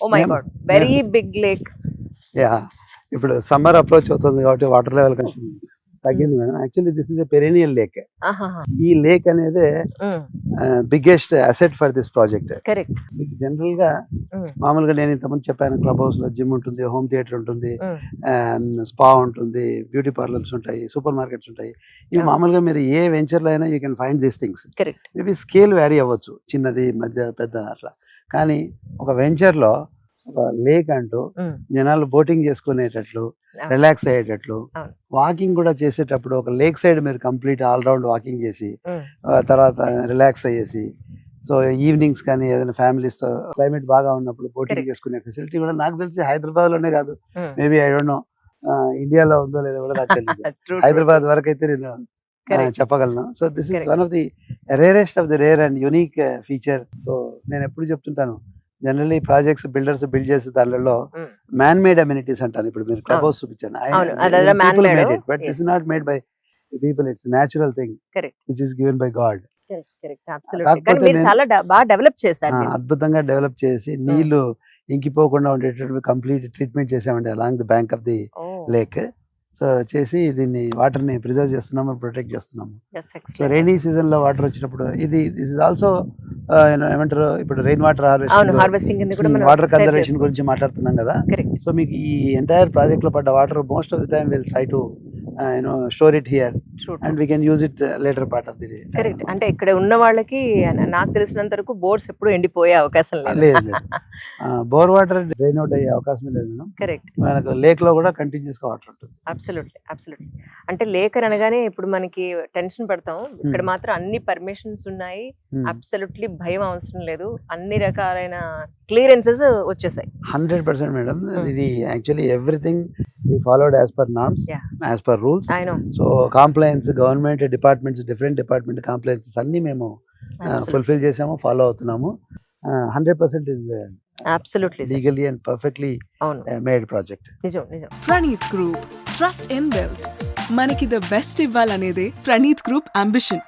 Oh my god, very big lake. Yeah, ఇప్పుడు summer approach అవుతుంది కాబట్టి వాటర్ లెవెల్ కొంచెం తగ్గింది madam. Actually this is a perennial lake. ఈ లేక్ అనేది biggest asset for this project. Correct. మీకు general గా మామూలుగా నేను ఇంతకుముందు చెప్పాను, క్లబ్ హౌస్ లో జిమ్ ఉంటుంది, హోమ్ థియేటర్ ఉంటుంది, స్పా ఉంటుంది, బ్యూటీ పార్లర్స్ ఉంటాయి, సూపర్ మార్కెట్స్ ఉంటాయి. ఇవి మామూలుగా మీరు ఏ వెంచర్ లో అయినా you can find these things. Correct. Maybe scale vary అవ్వచ్చు, చిన్నది మధ్య పెద్ద అట్లా. కానీ ఒక వెంచర్ లో ఒక లేక్ అంటూ జనాలు బోటింగ్ చేసుకునేటట్లు, రిలాక్స్ అయ్యేటట్లు, వాకింగ్ కూడా చేసేటప్పుడు ఒక లేక్ సైడ్ మీరు కంప్లీట్ ఆల్ రౌండ్ వాకింగ్ చేసి తర్వాత రిలాక్స్ అయ్యేసి, సో ఈవినింగ్స్ కానీ ఏదైనా ఫ్యామిలీస్ తో క్లైమేట్ బాగా ఉన్నప్పుడు బోటింగ్ చేసుకునే ఫెసిలిటీ కూడా నాకు తెలిసి హైదరాబాద్ లోనే కాదు, మేబీ ఐ డోంట్ నో ఇండియాలో ఉందో లేదో కూడా నాకు తెలియదు. హైదరాబాద్ వరకు అయితే నేను చెప్పగలను. So this is one of the rarest of the rare and unique feature. So నేను ఎప్పుడు చెప్తుంటాను, జనరల్లీ ప్రాజెక్ట్స్ బిల్డర్స్ బిల్డ్ చేసే దానిలో మ్యాన్ మేడ్ అమ్యూనిటీస్ అంటాను. ఇప్పుడు మీరు క్లబ్ హౌస్ చూపించాను, but this is not made by people, it's natural thing which is given by God. అద్భుతంగా డెవలప్ చేసి నీళ్లు ఇంకిపోకుండా ఉండేటట్టు కంప్లీట్ ట్రీట్మెంట్ చేసామండి along the bank of the lake. So చేసి దీన్ని వాటర్ ని ప్రిజర్వ్ చేస్తున్నాము, ప్రొటెక్ట్ చేస్తున్నాము. సో రైనీ సీజన్ లో వాటర్ వచ్చినప్పుడు ఇది దిస్ ఇస్ ఆల్సో ఏమంటారు, ఇప్పుడు rain water harvesting, water conservation గురించి మాట్లాడుతున్నాం కదా. సో మీకు ఈ ఎంటైర్ ప్రాజెక్ట్ లో పడ్డ water most of the time will try to store it here and we can use it later part of the day. Correct. అంటే ఇక్కడ ఉన్న వాళ్ళకి నాకు తెలిసినంత వరకు బోర్డ్స్ ఎప్పుడు ఎండిపోయే అవకాశం లేదు. బోర్ వాటర్ డ్రైన్ అవుట్ అయ్యే అవకాశం లేదు మేడం. కరెక్ట్. మనకు లేక్ లో కూడా కంటిన్యూస్ గా వాటర్ ఉంటుంది. Absolutely, absolutely. అంటే లేక్ అనగానే ఇప్పుడు మనకి టెన్షన్ పడతాం, ఇక్కడ మాత్రం అన్ని పర్మిషన్స్ ఉన్నాయి, అబ్సల్యూట్లీ భయం అవసరం లేదు, అన్ని రకాలైన క్లియరెన్సెస్ వచ్చేసాయి. 100% మేడం. ఇది actually everything we followed as per norms, as per rules. I know. So compliance, government departments, different department compliances అన్ని మేము fulfill చేసాము, ఫాలో అవుతున్నాము. 100% is absolutely legally and perfectly made project. నిజం నిజం. Praneeth group, trust inbuilt. మనకి the best ఇవ్వాలనేదే Praneeth group ambition.